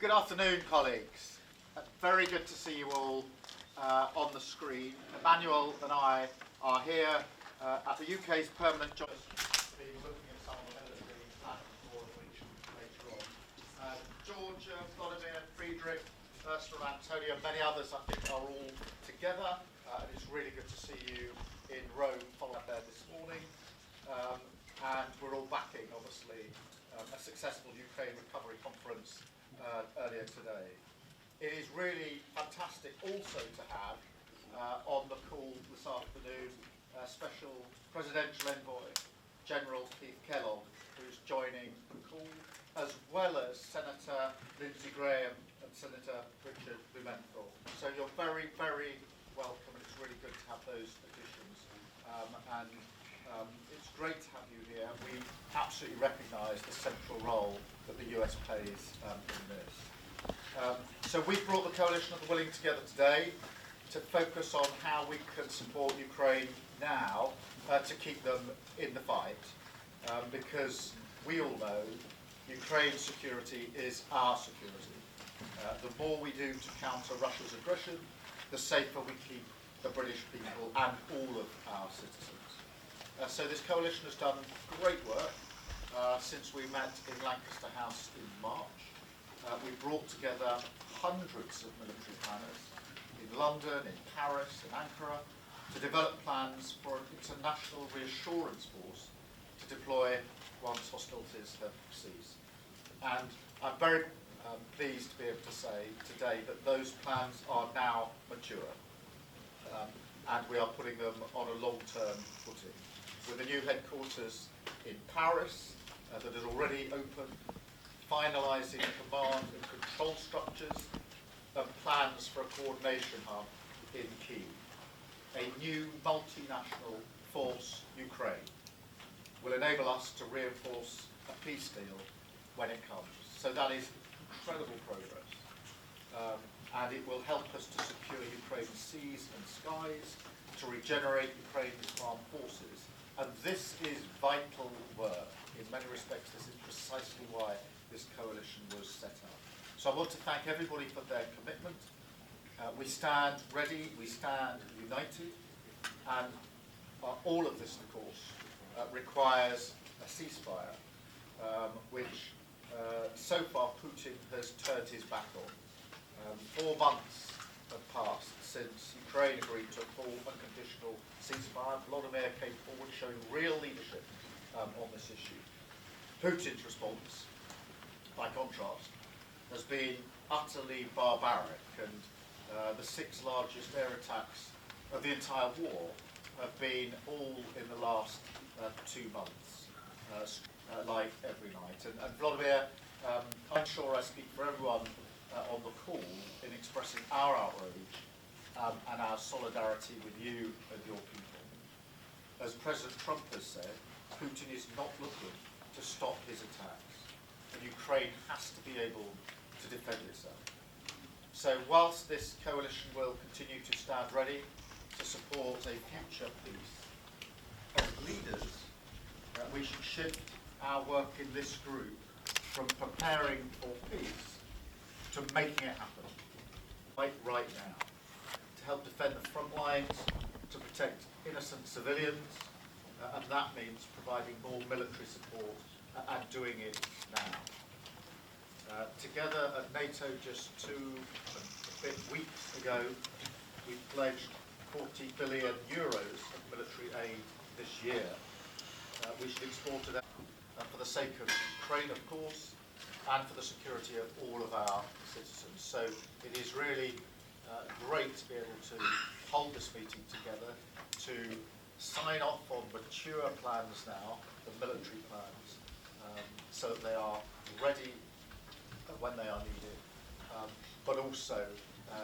Good afternoon, colleagues. Very good to see you all on the screen. Emmanuel and I are here at the UK's permanent joint to be looking at some of the military plans for which later on. Georgia, Vladimir, Friedrich, Ursula, Antonio, many others I think are all together. And it's really good to see you in Rome following up there this morning. And we're all backing, obviously, a successful Ukraine recovery conference earlier today. It is really fantastic also to have on the call this afternoon Special Presidential Envoy General Keir, who's joining the call, as well as Senator Lindsey Graham and Senator Richard Blumenthal. So you're very, very welcome, and it's really good to have those additions. It's great to have you here. We absolutely recognise the central role that the US plays in this. So we've brought the Coalition of the Willing together today to focus on how we can support Ukraine now to keep them in the fight, because we all know Ukraine's security is our security. The more we do to counter Russia's aggression, the safer we keep the British people and all of our citizens. So this coalition has done great work since we met in Lancaster House in March. We brought together hundreds of military planners in London, in Paris, in Ankara, to develop plans for an international reassurance force to deploy once hostilities have ceased. And I'm very pleased to be able to say today that those plans are now mature, and we are putting them on a long-term footing, with a new headquarters in Paris that is already open, finalising command and control structures and plans for a coordination hub in Keir. A new multinational force, Ukraine, will enable us to reinforce a peace deal when it comes. So that is incredible progress. And it will help us to secure Ukraine's seas and skies, to regenerate Ukraine's armed forces. And this is vital work. In many respects, this is precisely why this coalition was set up. So I want to thank everybody for their commitment. We stand ready, we stand united, and all of this, of course, requires a ceasefire, which so far Putin has turned his back on. 4 months have passed since Ukraine agreed to a full unconditional ceasefire. Vladimir came forward showing real leadership on this issue. Putin's response, by contrast, has been utterly barbaric, and the 6 largest air attacks of the entire war have been all in the last 2 months, like every night. And Vladimir, I'm sure I speak for everyone on the call in expressing our outrage and our solidarity with you and your people. As President Trump has said, Putin is not looking to stop his attacks, and Ukraine has to be able to defend itself. So whilst this coalition will continue to stand ready to support a future peace, as leaders, we should shift our work in this group from preparing for peace to making it happen, right now, to help defend the front lines, to protect innocent civilians, and that means providing more military support and doing it now. Together at NATO just 2 weeks ago, we pledged 40 billion euros of military aid this year. We should export to them for the sake of Ukraine, of course, and for the security of all of our citizens. So it is really great to be able to hold this meeting together, to sign off on mature plans now, the military plans, so that they are ready when they are needed, but also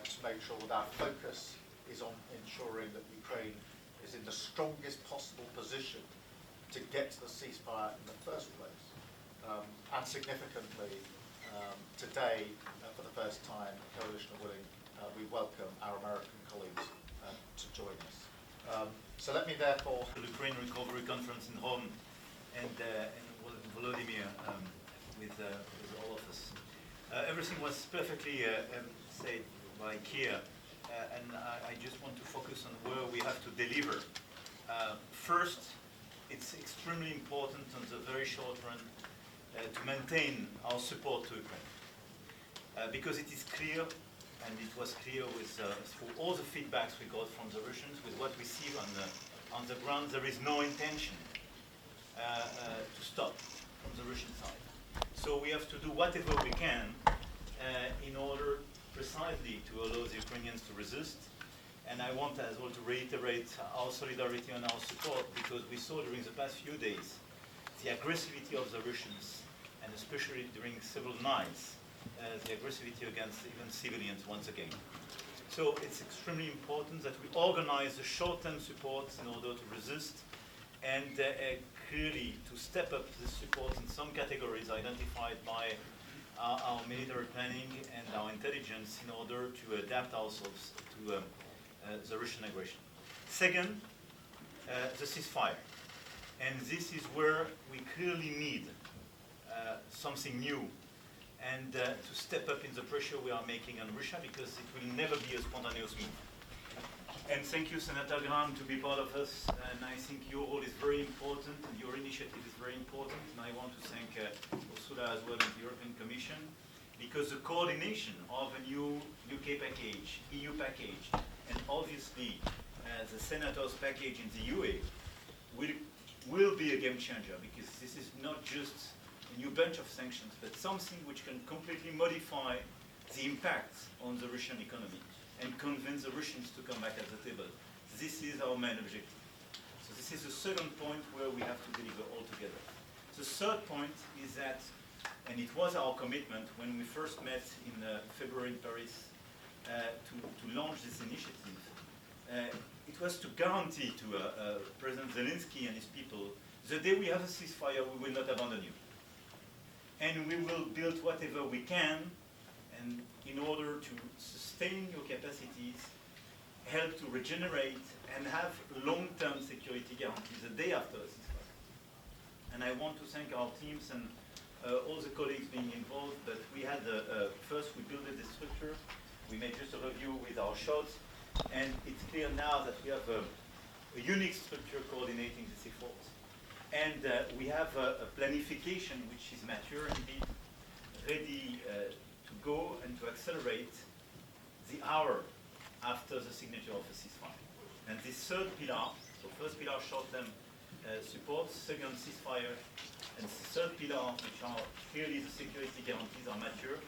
to make sure that our focus is on ensuring that Ukraine is in the strongest possible position to get to the ceasefire in the first place. And significantly, today, for the first time, the Coalition of Willing, we welcome our American colleagues to join us. So let me therefore... The Ukraine Recovery Conference in Rome, and Volodymyr with all of us. Everything was perfectly said by Keir, and I just want to focus on where we have to deliver. First, it's extremely important on the very short run to maintain our support to Ukraine. Because it is clear, and it was clear with through all the feedbacks we got from the Russians, with what we see on the ground, there is no intention to stop from the Russian side. So we have to do whatever we can in order precisely to allow the Ukrainians to resist. And I want as well to reiterate our solidarity and our support, because we saw during the past few days the aggressivity of the Russians, and especially during several nights, the aggressivity against even civilians once again. So it's extremely important that we organize the short-term support in order to resist, and clearly to step up the support in some categories identified by our military planning and our intelligence in order to adapt ourselves to the Russian aggression. Second, the ceasefire. And this is where we clearly need something new, and to step up in the pressure we are making on Russia, because it will never be a spontaneous move. And thank you, Senator Graham, to be part of us. And I think your role is very important, and your initiative is very important. And I want to thank Ursula as well and the European Commission, because the coordination of a new UK package, EU package, and obviously the Senators package in the UA will be a game changer, because this is not just a new bunch of sanctions, but something which can completely modify the impact on the Russian economy and convince the Russians to come back at the table. This is our main objective. So this is the second point where we have to deliver all together. The third point is that, and it was our commitment when we first met in February in Paris to launch this initiative, it was to guarantee to President Zelensky and his people, the day we have a ceasefire, we will not abandon you. And we will build whatever we can, and in order to sustain your capacities, help to regenerate, and have long-term security guarantees the day after a ceasefire. And I want to thank our teams and all the colleagues being involved, but we had, first we built the structure, we made just a review with our shots, and it's clear now that we have a unique structure coordinating this effort. And we have a planification which is mature indeed, ready to go and to accelerate the hour after the signature of a ceasefire. And this third pillar, so first pillar short-term support, second ceasefire, and the third pillar, which are clearly the security guarantees, are mature.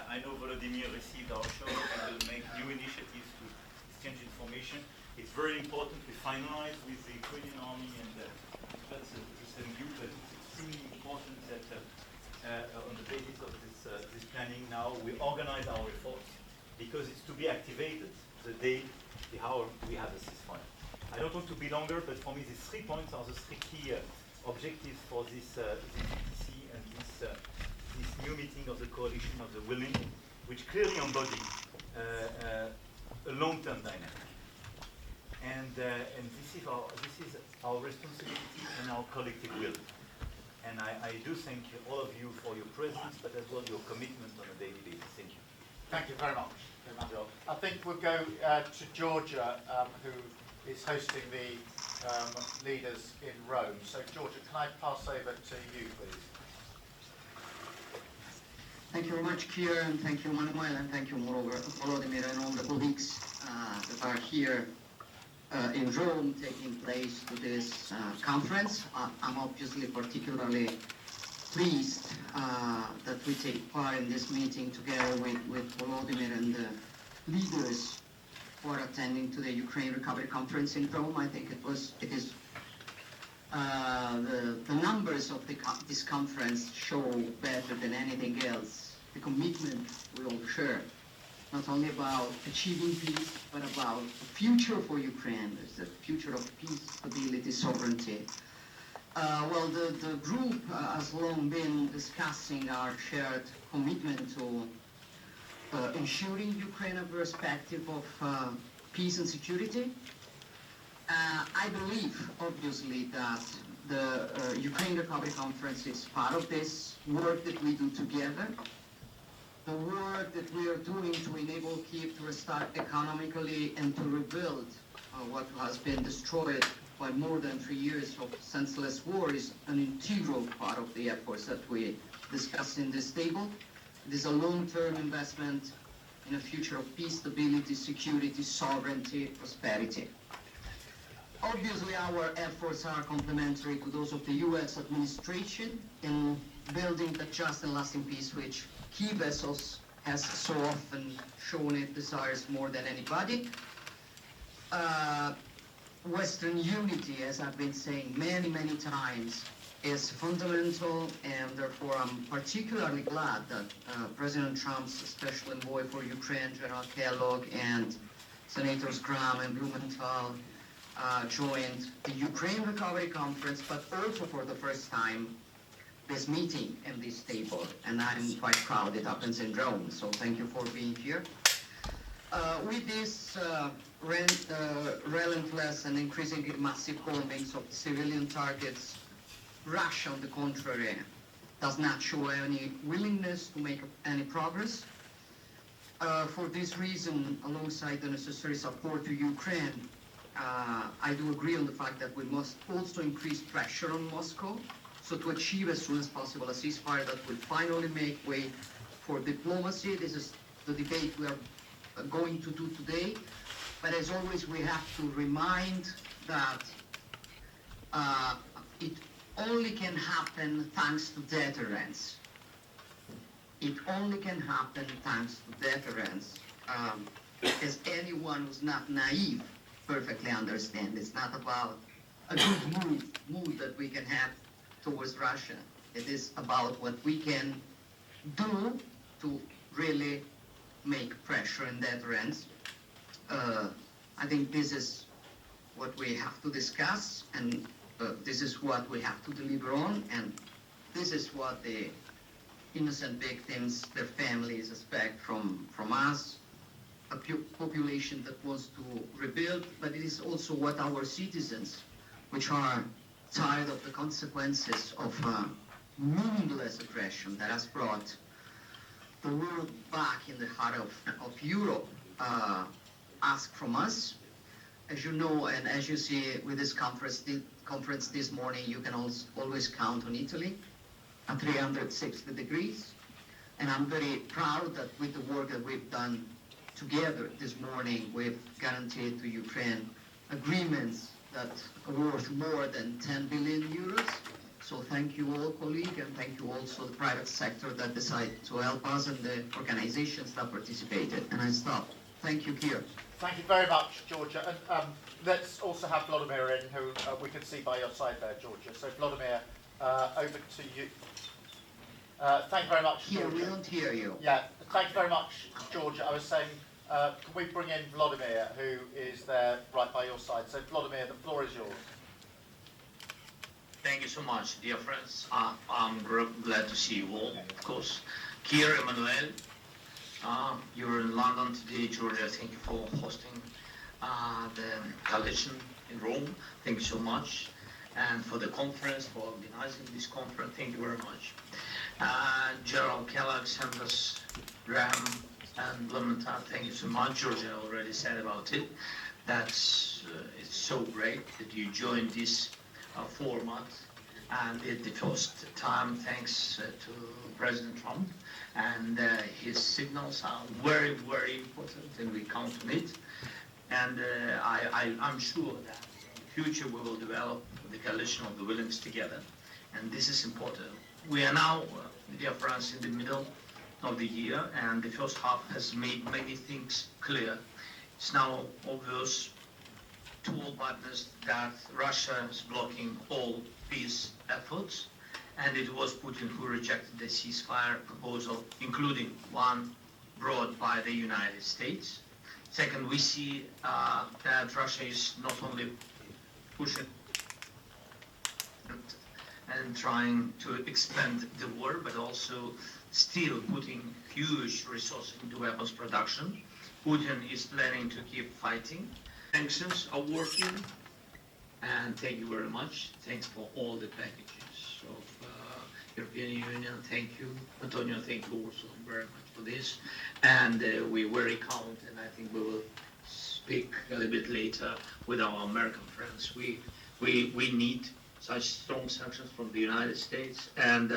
I know Volodymyr received our show, and will make new initiatives to exchange information. It's very important we finalize with the Ukrainian army and that's the same view, but it's extremely important that on the basis of this planning now, we organize our efforts, because it's to be activated the day, the hour we have a ceasefire. I don't want to be longer, but for me these 3 points are the 3 key objectives for this ETC and this new meeting of the coalition of the willing, which clearly embody a long-term dynamic. And this is our responsibility and our collective will. And I do thank all of you for your presence, but as well your commitment on a daily basis. Thank you. Thank you very much, Emmanuel. I think we'll go to Georgia, who is hosting the leaders in Rome. So, Georgia, can I pass over to you, please? Thank you very much, Keir, and thank you, Emmanuel, and thank you, moreover, Volodymyr, and all the colleagues that are here in Rome taking place to this conference. I'm obviously particularly pleased that we take part in this meeting together with Volodymyr and the leaders who are attending to the Ukraine Recovery Conference in Rome. I think it is the numbers of this conference show better than anything else the commitment we all share, not only about achieving peace, but about the future for Ukraine. There's the future of peace, stability, sovereignty. Well, the group has long been discussing our shared commitment to ensuring Ukraine a perspective of peace and security. I believe, obviously, that the Ukraine Recovery Conference is part of this work that we do together. the work that we are doing to enable Kyiv to restart economically and to rebuild what has been destroyed by more than 3 years of senseless war is an integral part of the efforts that we discuss in this table. It is a long-term investment in a future of peace, stability, security, sovereignty, prosperity. Obviously, our efforts are complementary to those of the U.S. administration in building the just and lasting peace which Kyiv has so often shown it desires more than anybody. Western unity, as I've been saying many, many times, is fundamental, and therefore I'm particularly glad that President Trump's special envoy for Ukraine, General Kellogg, and Senators Graham and Blumenthal joined the Ukraine Recovery Conference, but also for the first time this meeting and this table, and I'm quite proud it happens in Rome, so thank you for being here. With this relentless and increasingly massive bombings of civilian targets, Russia, on the contrary, does not show any willingness to make any progress. For this reason, alongside the necessary support to Ukraine, I do agree on the fact that we must also increase pressure on Moscow, so to achieve as soon as possible a ceasefire that will finally make way for diplomacy. This is the debate we are going to do today. But as always, we have to remind that it only can happen thanks to deterrence. It only can happen thanks to deterrence. As anyone who's not naive perfectly understands, it's not about a good mood that we can have towards Russia. It is about what we can do to really make pressure and deterrence. I think this is what we have to discuss, and this is what we have to deliver on, and this is what the innocent victims, their families expect from us, a population that wants to rebuild, but it is also what our citizens, which are tired of the consequences of meaningless aggression that has brought the world back in the heart of Europe, ask from us. As you know, and as you see with this conference this morning, you can always count on Italy at 360 degrees. And I'm very proud that with the work that we've done together this morning, we've guaranteed to Ukraine agreements that are worth more than 10 billion euros. So thank you all, colleagues, and thank you also the private sector that decided to help us and the organizations that participated. And I stop. Thank you, Keir. Thank you very much, Georgia. And let's also have Vladimir in, who we can see by your side there, Georgia. So Vladimir, over to you. Thank you very much, Here, Georgia. we don't hear you. Yeah, thank you very much, Georgia. I was saying, can we bring in Vladimir, who is there right by your side? So Vladimir, the floor is yours. Thank you so much, dear friends. I'm glad to see you all, of course. Keir, Emmanuel, you're in London today, Georgia. Thank you for hosting the coalition in Rome. Thank you so much. And for the conference, for organizing this conference, thank you very much. General Kellogg, Sanders, Graham, and Blumenthal, thank you so much. Georgia already said about it. It's so great that you joined this format, and at the first time, thanks to President Trump, and his signals are very, very important, and we count on it. And I'm sure that in the future we will develop the coalition of the willingness together, and this is important. We are now, dear friends, in the middle of the year, and the first half has made many things clear. It's now obvious to all partners that Russia is blocking all peace efforts, and it was Putin who rejected the ceasefire proposal, including one brought by the United States. Second, we see that Russia is not only pushing and trying to expand the war, but also still putting huge resources into weapons production. Putin is planning to keep fighting. Sanctions are working, and thank you very much. Thanks for all the packages of European Union, thank you. Antonio, thank you also very much for this. And we very count, and I think we will speak a little bit later with our American friends. We need such strong sanctions from the United States, and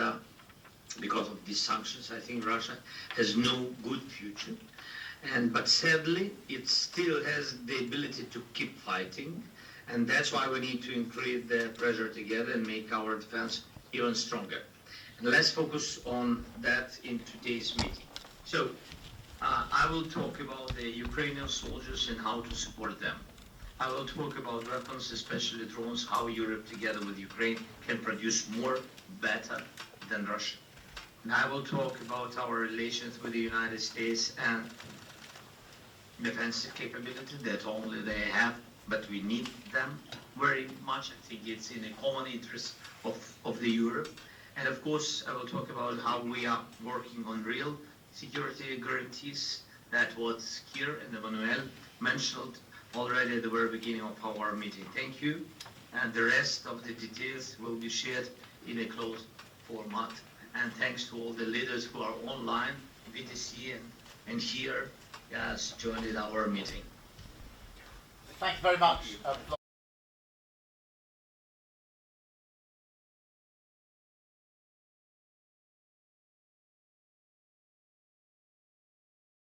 because of these sanctions, I think Russia has no good future. But sadly, it still has the ability to keep fighting, and that's why we need to increase the pressure together and make our defense even stronger. And let's focus on that in today's meeting. So, I will talk about the Ukrainian soldiers and how to support them. I will talk about weapons, especially drones, how Europe together with Ukraine can produce more, better than Russia. And I will talk about our relations with the United States and defensive capability that only they have, but we need them very much. I think it's in the common interest of the Europe. And of course, I will talk about how we are working on real security guarantees. That what Keir and Emmanuel mentioned already at the very beginning of our meeting. Thank you. And the rest of the details will be shared in a closed format. And thanks to all the leaders who are online, VTC and here, joined in our meeting. Thank you very much.